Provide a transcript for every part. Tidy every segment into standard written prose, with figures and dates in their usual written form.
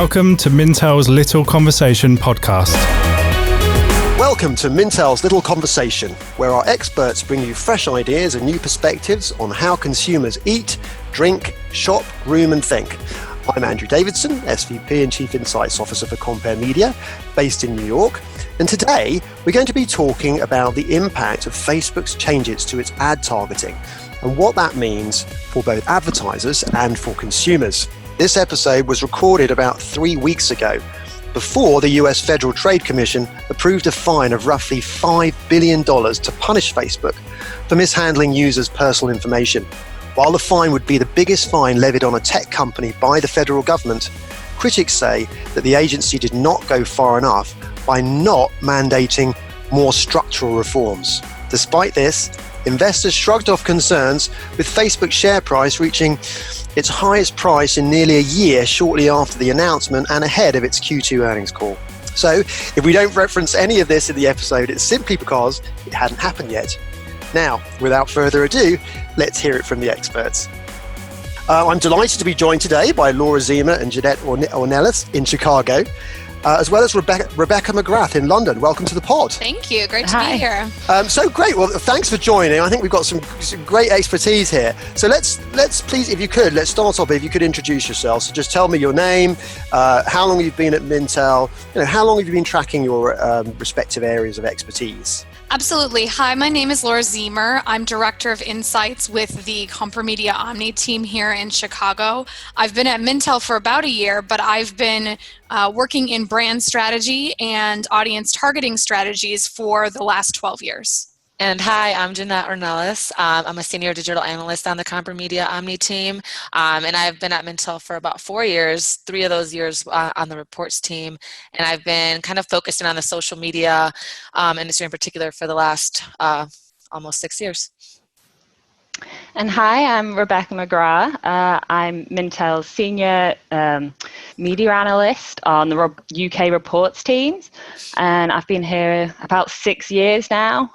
Welcome to Mintel's Little Conversation podcast. Welcome to Mintel's Little Conversation, where our experts bring you fresh ideas and new perspectives on how consumers eat, drink, shop, groom and think. I'm Andrew Davidson, SVP and Chief Insights Officer for Compare Media, based in New York. And today, we're going to be talking about the impact of Facebook's changes to its ad targeting and what that means for both advertisers and for consumers. This episode was recorded about 3 weeks ago, before the US Federal Trade Commission approved a fine of roughly $5 billion to punish Facebook for mishandling users' personal information. While the fine would be the biggest fine levied on a tech company by the federal government, critics say that the agency did not go far enough by not mandating more structural reforms. Despite this, investors shrugged off concerns, with Facebook's share price reaching its highest price in nearly a year shortly after the announcement and ahead of its Q2 earnings call. So, if we don't reference any of this in the episode, it's simply because it hadn't happened yet. Now, without further ado, let's hear it from the experts. I'm delighted to be joined today by Laura Ziemer and Jeanette Ornelas in Chicago, as well as Rebecca McGrath in London. Welcome to the pod. Thank you. Great to be here. So great. Well, thanks for joining. I think we've got some great expertise here. So let's please, if you could, let's start off. If you could introduce yourself. So just tell me your name, how long you've been at Mintel, how long have you been tracking your respective areas of expertise? Absolutely. Hi, my name is Laura Ziemer. I'm Director of Insights with the Compare Media Omni team here in Chicago. I've been at Mintel for about a year, but I've been working in brand strategy and audience targeting strategies for the last 12 years. And hi, I'm Jeanette Ornelas. I'm a Senior Digital Analyst on the Compare Media Omni team. And I've been at Mintel for about 4 years, 3 of those years on the reports team. And I've been kind of focusing on the social media industry in particular for the last almost 6 years. And hi, I'm Rebecca McGrath. I'm Mintel's Senior Media Analyst on the UK reports teams. And I've been here about 6 years now,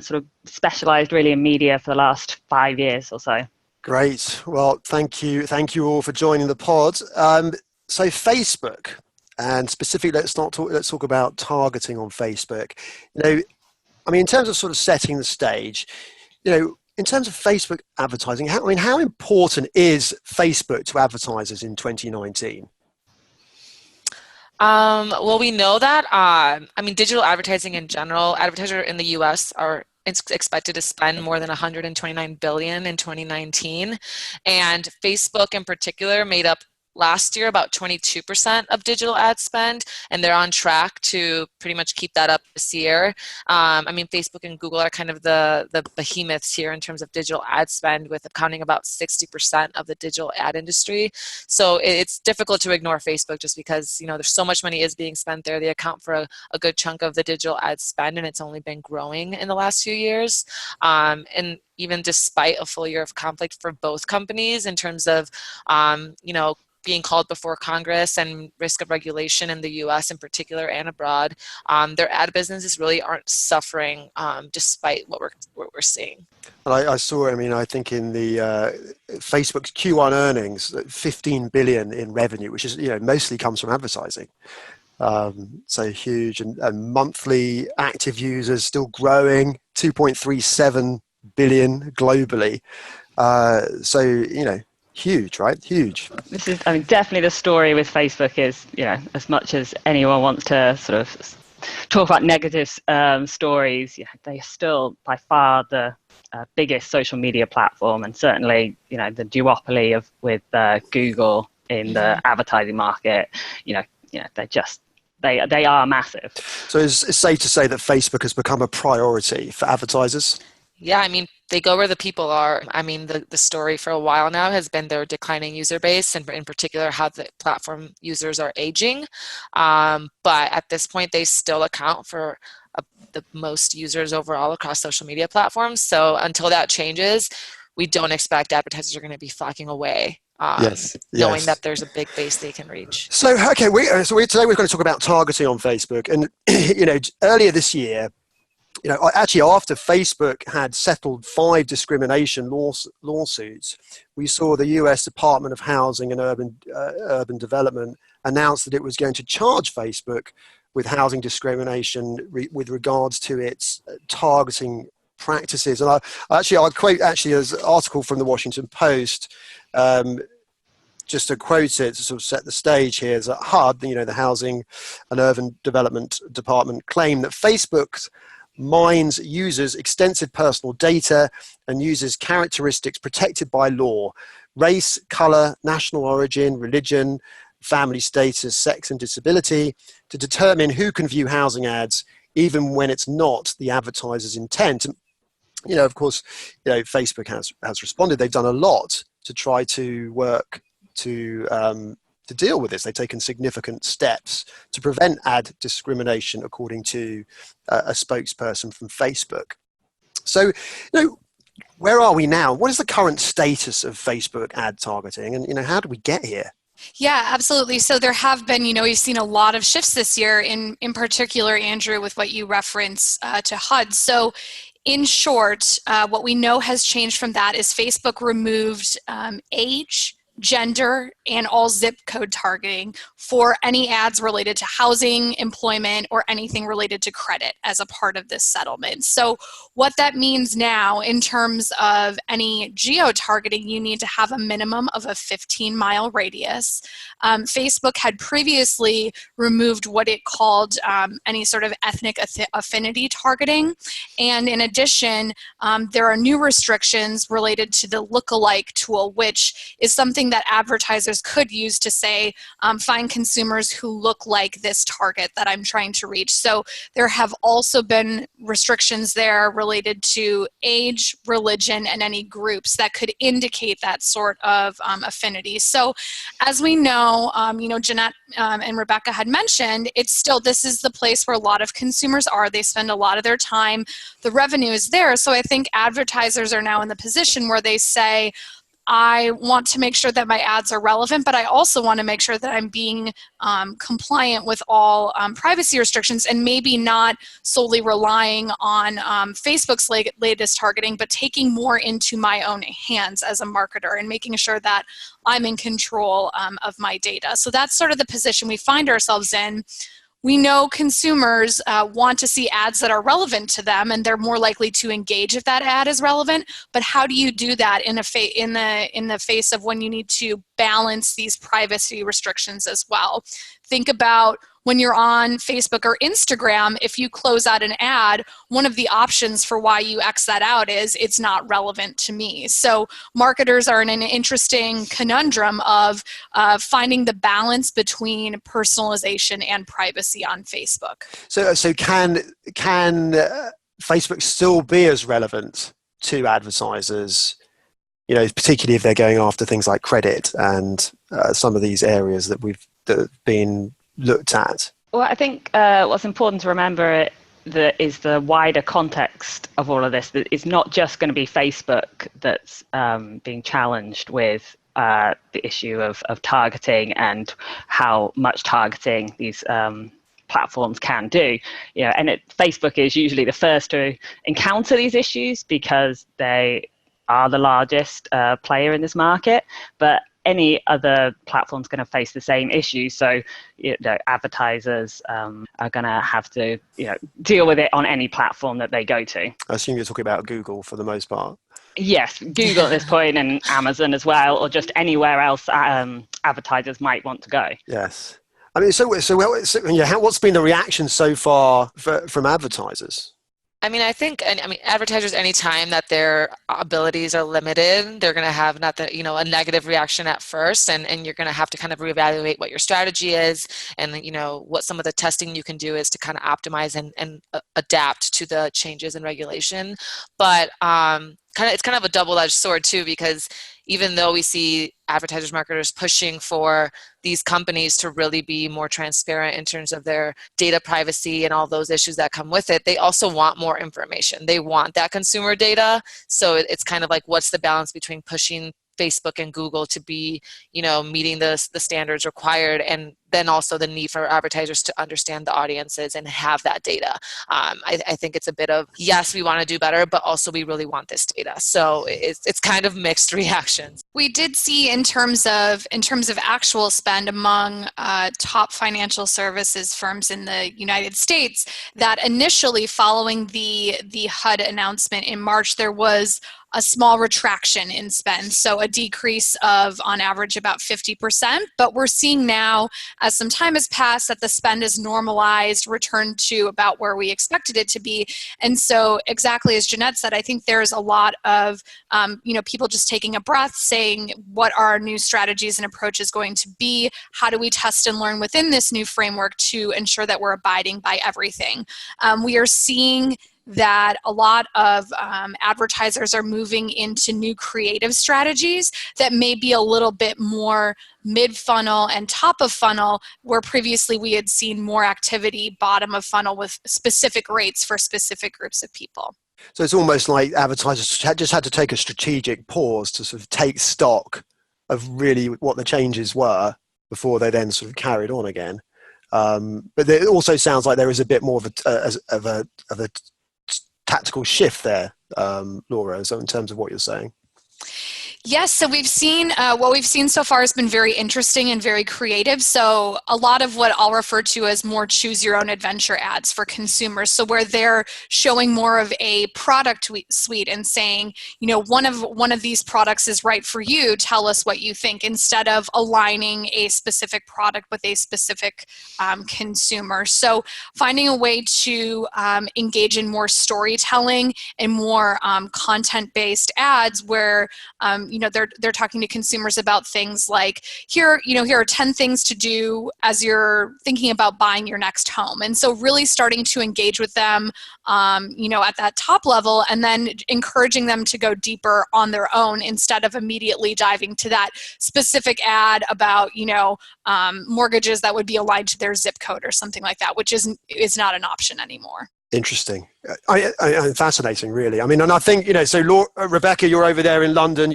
sort of specialised really in media for the last 5 years or so. Great. Well, thank you all for joining the pod. So Facebook, and specifically, let's talk about targeting on Facebook. In terms of sort of setting the stage, in terms of Facebook advertising, how important is Facebook to advertisers in 2019? Well, we know that, digital advertising in general, advertisers in the US are expected to spend more than $129 billion in 2019. And Facebook in particular made up last year about 22% of digital ad spend, and they're on track to pretty much keep that up this year. Facebook and Google are kind of the behemoths here in terms of digital ad spend, with accounting about 60% of the digital ad industry. So it's difficult to ignore Facebook just because, there's so much money is being spent there. They account for a good chunk of the digital ad spend, and it's only been growing in the last few years. And even despite a full year of conflict for both companies in terms of, being called before Congress and risk of regulation in the US in particular and abroad, their ad businesses really aren't suffering despite what we're seeing. Well, I saw, I think in the Facebook's Q1 earnings, 15 billion in revenue, which is, mostly comes from advertising. So huge, and monthly active users still growing, 2.37 billion globally. Huge, right? Huge. This is, definitely the story with Facebook is, as much as anyone wants to sort of talk about negative stories, they are still by far the biggest social media platform, and certainly, the duopoly with Google in the advertising market. They are massive. So it's safe to say that Facebook has become a priority for advertisers? Yeah, they go where the people are. The story for a while now has been their declining user base, and in particular how the platform users are aging. But at this point, they still account for the most users overall across social media platforms. So until that changes, we don't expect advertisers are going to be flocking away. Knowing that there's a big base they can reach. So, okay, today we're going to talk about targeting on Facebook. And, earlier this year, Actually, after Facebook had settled 5 discrimination lawsuits, we saw the US Department of Housing and Urban Development announce that it was going to charge Facebook with housing discrimination with regards to its targeting practices. And I'll quote as an article from the Washington Post, just to quote it to sort of set the stage here, is that HUD, the Housing and Urban Development Department, claimed that Facebook's mines users' extensive personal data and uses characteristics protected by law: race, color, national origin, religion, family status, sex, and disability, to determine who can view housing ads, even when it's not the advertiser's intent. And, of course, Facebook has responded. They've done a lot to try to work to deal with this. They've taken significant steps to prevent ad discrimination, according to a spokesperson from Facebook. So, where are we now? What is the current status of Facebook ad targeting, and how did we get here? Yeah, absolutely. So there have been, we've seen a lot of shifts this year, in particular, Andrew, with what you reference to HUD. So in short, what we know has changed from that is Facebook removed age, gender, and all zip code targeting for any ads related to housing, employment, or anything related to credit as a part of this settlement. So what that means now in terms of any geo-targeting, you need to have a minimum of a 15-mile radius. Facebook had previously removed what it called any sort of ethnic affinity targeting. And in addition, there are new restrictions related to the lookalike tool, which is something that advertisers could use to say, find consumers who look like this target that I'm trying to reach. So there have also been restrictions there related to age, religion, and any groups that could indicate that sort of affinity. So as we know, Jeanette and Rebecca had mentioned, this is the place where a lot of consumers are. They spend a lot of their time. The revenue is there. So I think advertisers are now in the position where they say, I want to make sure that my ads are relevant, but I also want to make sure that I'm being compliant with all privacy restrictions, and maybe not solely relying on Facebook's latest targeting, but taking more into my own hands as a marketer and making sure that I'm in control of my data. So that's sort of the position we find ourselves in. We know consumers want to see ads that are relevant to them, and they're more likely to engage if that ad is relevant. But how do you do that in the face of when you need to balance these privacy restrictions as well? Think about when you're on Facebook or Instagram, if you close out an ad, one of the options for why you X that out is it's not relevant to me. So marketers are in an interesting conundrum of finding the balance between personalization and privacy on Facebook. So can Facebook still be as relevant to advertisers, particularly if they're going after things like credit and some of these areas that have been looked at? Well, I think what's important to remember is the wider context of all of this. That it's not just going to be Facebook that's being challenged with the issue of targeting and how much targeting these platforms can do. Facebook is usually the first to encounter these issues because they are the largest player in this market, but any other platform's going to face the same issue. So, advertisers are going to have to, deal with it on any platform that they go to. I assume you're talking about Google for the most part. Yes, Google at this point, and Amazon as well, or just anywhere else advertisers might want to go. Yes. I mean, what's been the reaction so far from advertisers? I think advertisers, anytime that their abilities are limited, they're going to have a negative reaction at first, and you're going to have to kind of reevaluate what your strategy is, and what some of the testing you can do is to kind of optimize and adapt to the changes in regulation. But it's kind of a double-edged sword too, because even though we see advertisers, marketers pushing for these companies to really be more transparent in terms of their data privacy and all those issues that come with it, they also want more information. They want that consumer data. So it's kind of like, what's the balance between pushing Facebook and Google to be, meeting the standards required, and then also the need for advertisers to understand the audiences and have that data. I think it's a bit of, yes, we want to do better, but also we really want this data. So it's kind of mixed reactions. We did see in terms of actual spend among top financial services firms in the United States that initially following the HUD announcement in March, there was a small retraction in spend, so a decrease of on average about 50%. But we're seeing now, as some time has passed, that the spend is normalized, returned to about where we expected it to be. And so exactly as Jeanette said, I think there's a lot of people just taking a breath, saying what are our new strategies and approaches going to be? How do we test and learn within this new framework to ensure that we're abiding by everything? We are seeing that a lot of advertisers are moving into new creative strategies that may be a little bit more mid-funnel and top of funnel, where previously we had seen more activity bottom of funnel with specific rates for specific groups of people. So it's almost like advertisers just had to take a strategic pause to sort of take stock of really what the changes were before they then sort of carried on again. But it also sounds like there is a bit more of a tactical shift there, Laura, so in terms of what you're saying. Yes, so we've seen, what we've seen so far has been very interesting and very creative. So a lot of what I'll refer to as more choose your own adventure ads for consumers. So where they're showing more of a product suite and saying, one of these products is right for you, tell us what you think, instead of aligning a specific product with a specific consumer. So finding a way to engage in more storytelling and more content-based ads where they're talking to consumers about things like, here are 10 things to do as you're thinking about buying your next home. And so really starting to engage with them, at that top level, and then encouraging them to go deeper on their own instead of immediately diving to that specific ad about, mortgages that would be aligned to their zip code or something like that, which is not an option anymore. Interesting. Fascinating, really. I mean, and I think, so Laura, Rebecca, you're over there in London,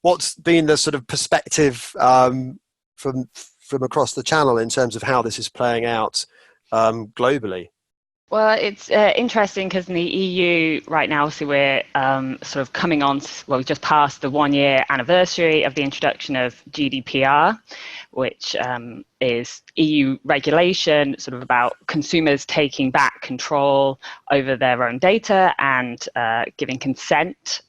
what's been the sort of perspective from across the channel in terms of how this is playing out globally? Well, it's interesting because in the EU right now, so we're sort of coming on, we just passed the 1-year anniversary of the introduction of GDPR, which is EU regulation sort of about consumers taking back control over their own data and giving consent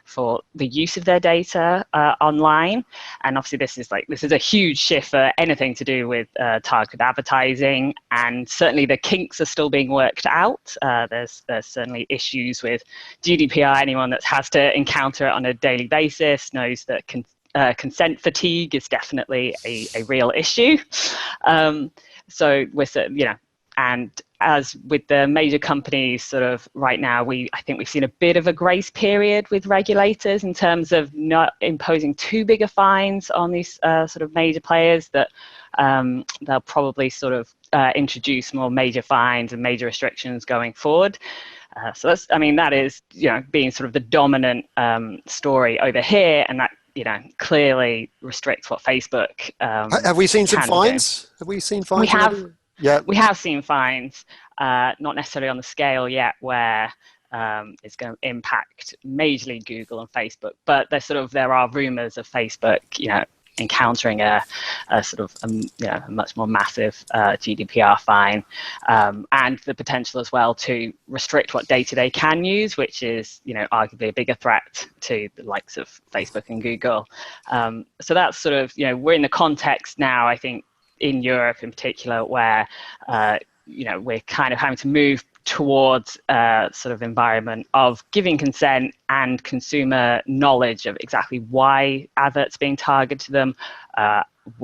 for the use of their data online. And obviously this is a huge shift for anything to do with targeted advertising, and certainly the kinks are still being worked out. There's certainly issues with GDPR. Anyone that has to encounter it on a daily basis knows that consent fatigue is definitely a real issue. So with and as with the major companies sort of right now, I think we've seen a bit of a grace period with regulators in terms of not imposing too big a fines on these sort of major players, that they'll probably sort of introduce more major fines and major restrictions going forward. So that is being sort of the dominant story over here, and that clearly restricts what Facebook have we seen some fines? Have we seen fines? We have seen fines, not necessarily on the scale yet where it's going to impact majorly Google and Facebook, but there are rumors of Facebook encountering a sort of a much more massive GDPR fine, and the potential as well to restrict what data they can use, which is arguably a bigger threat to the likes of Facebook and Google. So that's sort of we're in the context now, I think, in Europe in particular, where we're kind of having to move towards a sort of environment of giving consent and consumer knowledge of exactly why adverts being targeted to them,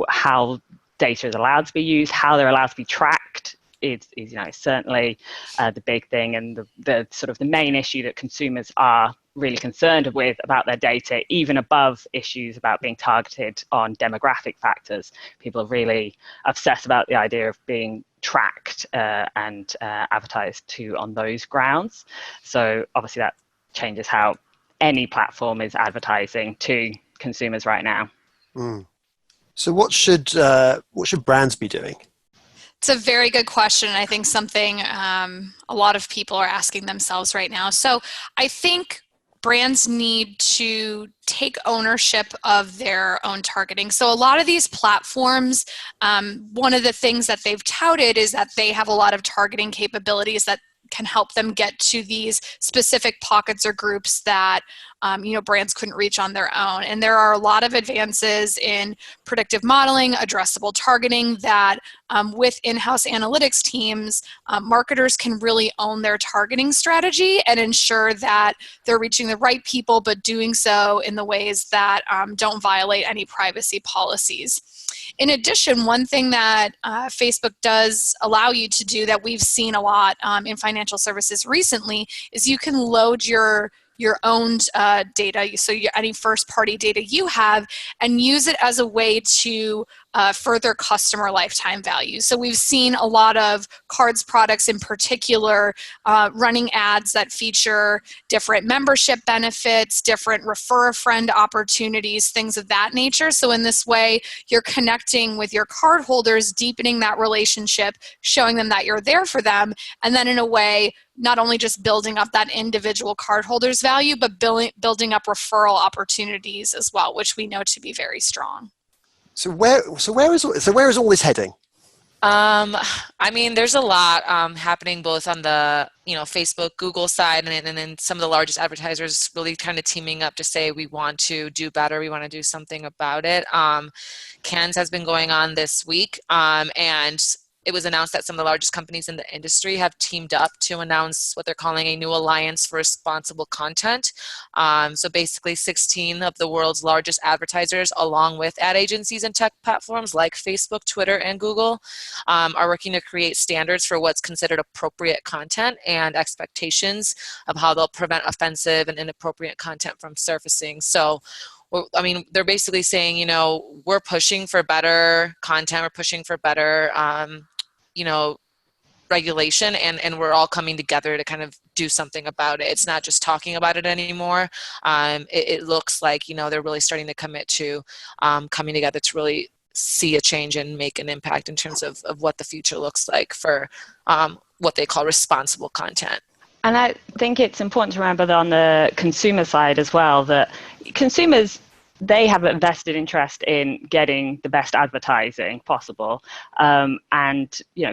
how data is allowed to be used, how they're allowed to be tracked. Is certainly the big thing, and the sort of the main issue that consumers are really concerned with about their data, even above issues about being targeted on demographic factors. People are really obsessed about the idea of being tracked and advertised to on those grounds. So obviously that changes how any platform is advertising to consumers right now. So what should brands be doing? It's a very good question. I think something a lot of people are asking themselves right now. So I think brands need to take ownership of their own targeting. So a lot of these platforms, one of the things that they've touted is that they have a lot of targeting capabilities that can help them get to these specific pockets or groups that brands couldn't reach on their own. And there are a lot of advances in predictive modeling, addressable targeting that with in-house analytics teams, marketers can really own their targeting strategy and ensure that they're reaching the right people, but doing so in the ways that don't violate any privacy policies. In addition, one thing that Facebook does allow you to do that we've seen a lot in financial services recently is you can load your own data, so any first-party data you have, and use it as a way to further customer lifetime value. So we've seen a lot of cards products in particular running ads that feature different membership benefits, different refer a friend opportunities, things of that nature. So in this way, you're connecting with your cardholders, deepening that relationship, showing them that you're there for them, and then in a way, not only just building up that individual cardholder's value, but building up referral opportunities as well, which we know to be very strong. So where is all this heading? I mean, there's a lot happening both on the Facebook, Google side, and then some of the largest advertisers really kind of teaming up to say we want to do better, we want to do something about it. Cannes has been going on this week, and it was announced that some of the largest companies in the industry have teamed up to announce what they're calling a new alliance for responsible content. So basically 16 of the world's largest advertisers, along with ad agencies and tech platforms like Facebook, Twitter, and Google, are working to create standards for what's considered appropriate content and expectations of how they'll prevent offensive and inappropriate content from surfacing. So I mean, they're basically saying, we're pushing for better content, we're pushing for better, regulation, and we're all coming together to kind of do something about it. It's not just talking about it anymore. It looks like, they're really starting to commit to coming together to really see a change and make an impact in terms of what the future looks like for what they call responsible content. And I think it's important to remember that on the consumer side as well, that consumers, they have a vested interest in getting the best advertising possible. And,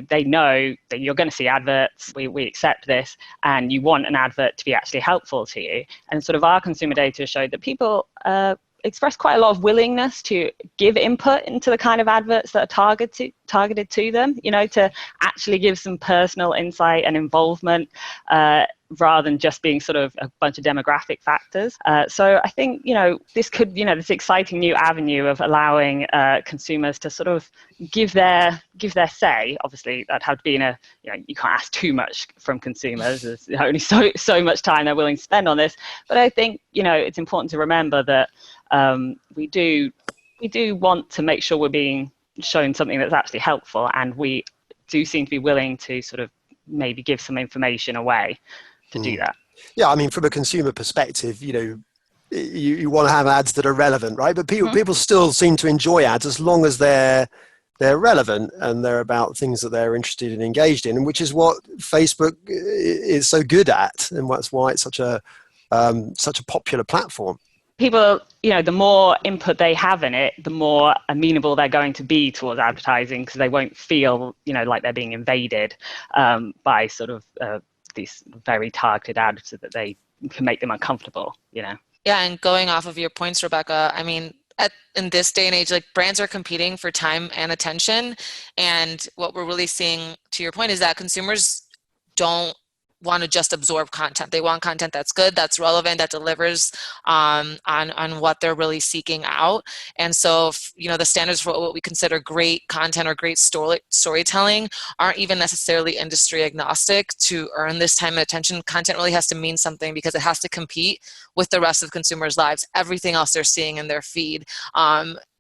they know that you're going to see adverts, we accept this, and you want an advert to be actually helpful to you. And sort of our consumer data showed that people express quite a lot of willingness to give input into the kind of adverts that are targeted to them, to actually give some personal insight and involvement rather than just being sort of a bunch of demographic factors. So I think, this could, this exciting new avenue of allowing consumers to sort of give their say. Obviously, that'd have to be you can't ask too much from consumers. There's only so much time they're willing to spend on this. But I think, it's important to remember that we do want to make sure we're being shown something that's actually helpful, and we do seem to be willing to sort of maybe give some information away to do that. Yeah, I mean, from a consumer perspective, you want to have ads that are relevant, right? But people still seem to enjoy ads as long as they're relevant and they're about things that they're interested and engaged in, which is what Facebook is so good at, and that's why it's such a popular platform. People, the more input they have in it, the more amenable they're going to be towards advertising, because they won't feel, like they're being invaded by sort of these very targeted ads so that they can make them uncomfortable, Yeah, and going off of your points, Rebecca, I mean, in this day and age, like, brands are competing for time and attention. And what we're really seeing, to your point, is that consumers don't want to just absorb content. They want content that's good, that's relevant, that delivers on what they're really seeking out. And so, the standards for what we consider great content or great storytelling aren't even necessarily industry agnostic. To earn this time and attention, content really has to mean something, because it has to compete with the rest of consumers' lives, everything else they're seeing in their feed.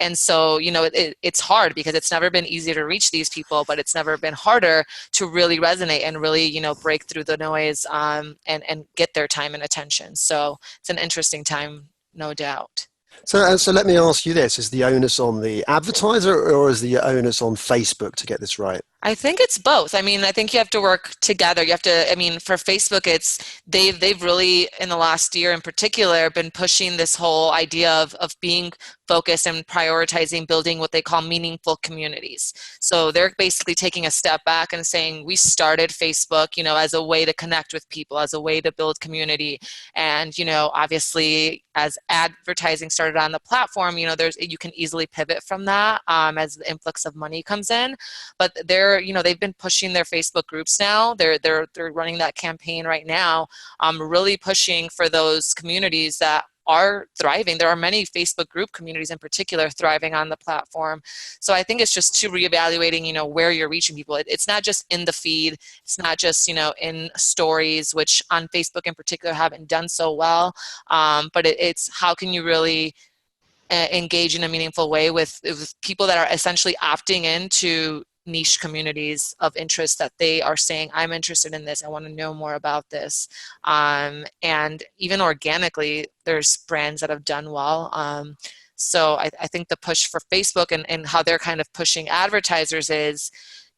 And so, it's hard, because it's never been easier to reach these people, but it's never been harder to really resonate and really, break through the noise and get their time and attention. So it's an interesting time, no doubt. So let me ask you this: is the onus on the advertiser, or is the onus on Facebook to get this right? I think it's both. I mean, I think you have to work together. You have to, I mean, for Facebook, it's they've really in the last year in particular been pushing this whole idea of being focused and prioritizing building what they call meaningful communities. So they're basically taking a step back and saying, we started Facebook, as a way to connect with people, as a way to build community. And, obviously as advertising started on the platform, you can easily pivot from that as the influx of money comes in. But they've been pushing their Facebook groups now. They're running that campaign right now, really pushing for those communities that are thriving. There are many Facebook group communities in particular thriving on the platform. So I think it's just to reevaluating, where you're reaching people. It's not just in the feed. It's not just, in stories, which on Facebook in particular haven't done so well. But it's how can you really engage in a meaningful way with people that are essentially opting into niche communities of interest that they are saying, I'm interested in this, I want to know more about this. And even organically, there's brands that have done well. So I think the push for Facebook and how they're kind of pushing advertisers is,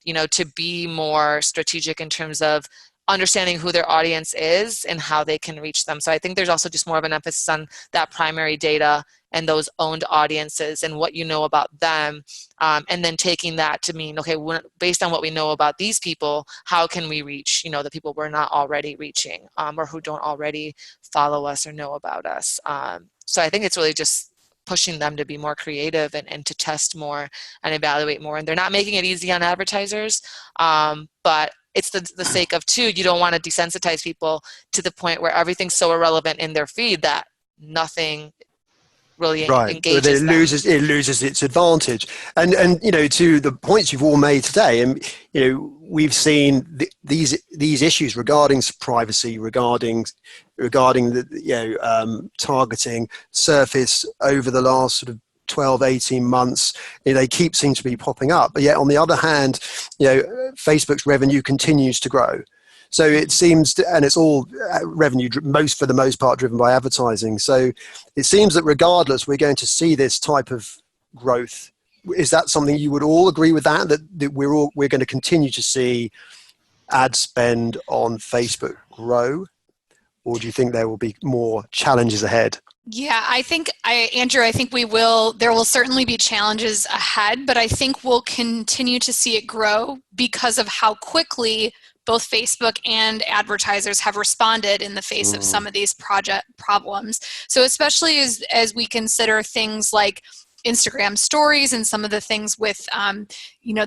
to be more strategic in terms of understanding who their audience is and how they can reach them. So I think there's also just more of an emphasis on that primary data and those owned audiences and what you know about them, and then taking that to mean, okay, based on what we know about these people, how can we reach, the people we're not already reaching, or who don't already follow us or know about us. So I think it's really just pushing them to be more creative and to test more and evaluate more. And they're not making it easy on advertisers, but it's the sake of two. You don't want to desensitize people to the point where everything's so irrelevant in their feed that nothing really engages them. It loses its advantage. And to the points you've all made today, and we've seen these issues regarding privacy, regarding the targeting surface over the last sort of 12, 18 months. They seem to be popping up. But yet on the other hand, Facebook's revenue continues to grow. So it seems, and it's all revenue, for the most part, driven by advertising. So it seems that regardless, we're going to see this type of growth. Is that something you would all agree with? That we're going to continue to see ad spend on Facebook grow, or do you think there will be more challenges ahead? Yeah, Andrew, I think there will certainly be challenges ahead, but I think we'll continue to see it grow because of how quickly both Facebook and advertisers have responded in the face of some of these project problems. So especially as we consider things like Instagram stories and some of the things with,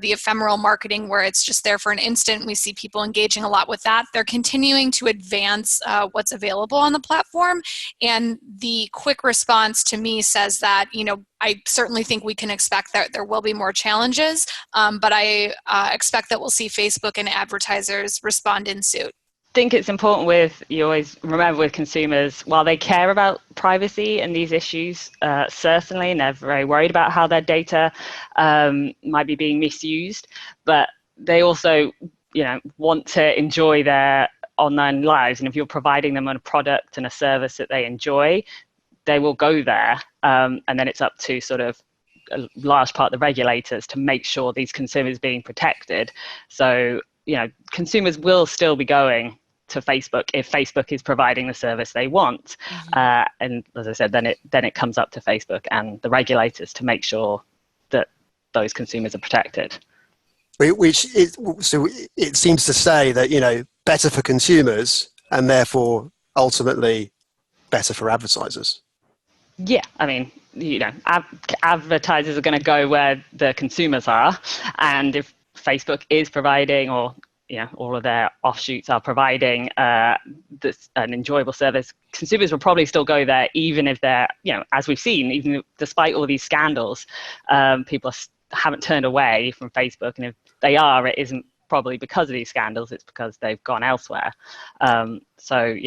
the ephemeral marketing where it's just there for an instant. We see people engaging a lot with that. They're continuing to advance what's available on the platform. And the quick response to me says that, I certainly think we can expect that there will be more challenges, but I expect that we'll see Facebook and advertisers respond in suit. I think it's important you always remember with consumers, while they care about privacy and these issues, certainly, and they're very worried about how their data might be being misused, but they also, want to enjoy their online lives. And if you're providing them a product and a service that they enjoy, they will go there. And then it's up to sort of a large part of the regulators to make sure these consumers are being protected. So, consumers will still be going to Facebook if Facebook is providing the service they want. And as I said, then it comes up to Facebook and the regulators to make sure that those consumers are protected. So it seems to say that, better for consumers and therefore ultimately better for advertisers. Yeah, I mean, advertisers are going to go where the consumers are. And if Facebook is providing, or all of their offshoots are providing an enjoyable service, consumers will probably still go there, even if they're, as we've seen, even despite all these scandals, people haven't turned away from Facebook. And if they are, it isn't probably because of these scandals, it's because they've gone elsewhere. So,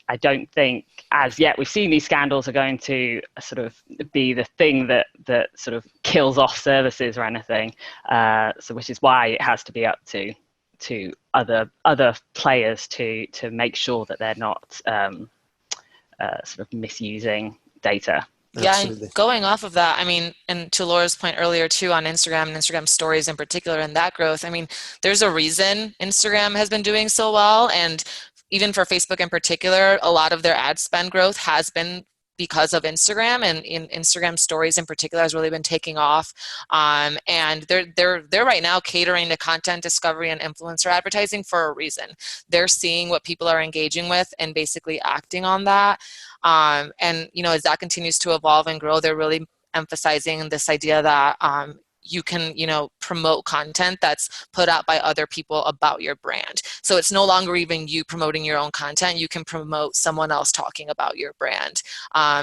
I don't think as yet we've seen these scandals are going to sort of be the thing that sort of kills off services or anything. So which is why it has to be up to other players to make sure that they're not sort of misusing data. Yeah, Absolutely. and going off of that, I mean, and to Laura's point earlier too on Instagram and Instagram stories in particular and that growth, I mean, there's a reason Instagram has been doing so well. And even for Facebook in particular, a lot of their ad spend growth has been because of Instagram, and in Instagram stories in particular has really been taking off. And they're right now catering to content discovery and influencer advertising for a reason. They're seeing what people are engaging with and basically acting on that. And as that continues to evolve and grow, they're really emphasizing this idea that you can, promote content that's put out by other people about your brand. So it's no longer even you promoting your own content. You can promote someone else talking about your brand,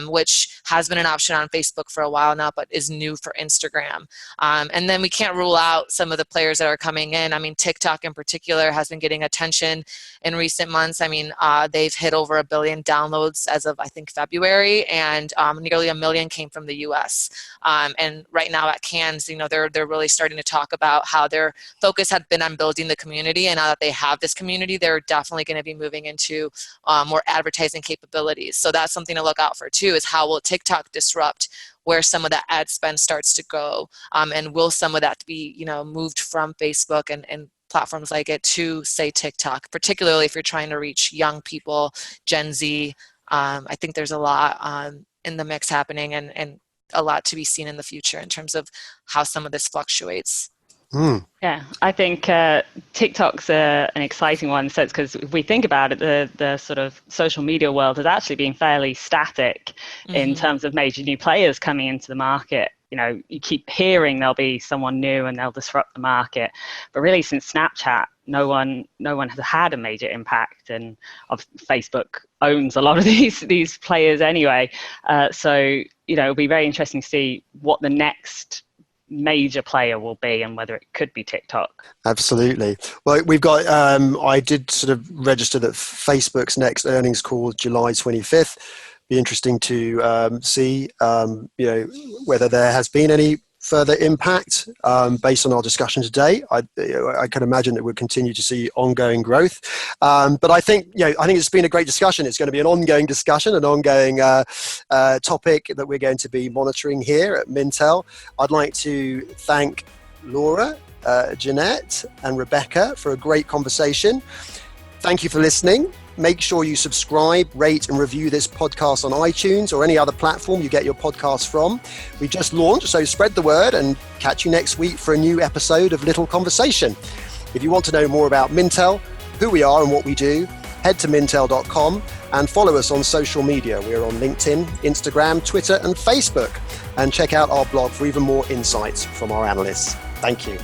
which has been an option on Facebook for a while now, but is new for Instagram. And then we can't rule out some of the players that are coming in. I mean, TikTok in particular has been getting attention in recent months. I mean, they've hit over 1 billion downloads as of, I think, February, and nearly 1 million came from the US. And right now at Cannes, they're really starting to talk about how their focus had been on building the community, and now that they have this community, they're definitely going to be moving into more advertising capabilities. So that's something to look out for too, is how will TikTok disrupt where some of that ad spend starts to go, and will some of that be moved from Facebook and platforms like it to, say, TikTok, particularly if you're trying to reach young people, Gen Z. I think there's a lot in the mix happening, and a lot to be seen in the future in terms of how some of this fluctuates. Yeah, I think TikTok's an exciting one. So it's because if we think about it, the sort of social media world has actually been fairly static in terms of major new players coming into the market. You keep hearing there'll be someone new and they'll disrupt the market, but really since Snapchat, no one has had a major impact, and Facebook owns a lot of these players anyway. So it'll be very interesting to see what the next major player will be and whether it could be TikTok. Absolutely. Well, we've got, I did sort of register that Facebook's next earnings call is July 25th. Be interesting to see, whether there has been any further impact based on our discussion today. I can imagine that we'll continue to see ongoing growth. But I think it's been a great discussion. It's going to be an ongoing discussion, an ongoing topic that we're going to be monitoring here at Mintel. I'd like to thank Laura, Jeanette, and Rebecca for a great conversation. Thank you for listening. Make sure you subscribe, rate, and review this podcast on iTunes or any other platform you get your podcasts from. We just launched, so spread the word, and catch you next week for a new episode of Little Conversation. If you want to know more about Mintel, who we are and what we do, head to mintel.com and follow us on social media. We're on LinkedIn, Instagram, Twitter, and Facebook. And check out our blog for even more insights from our analysts. Thank you.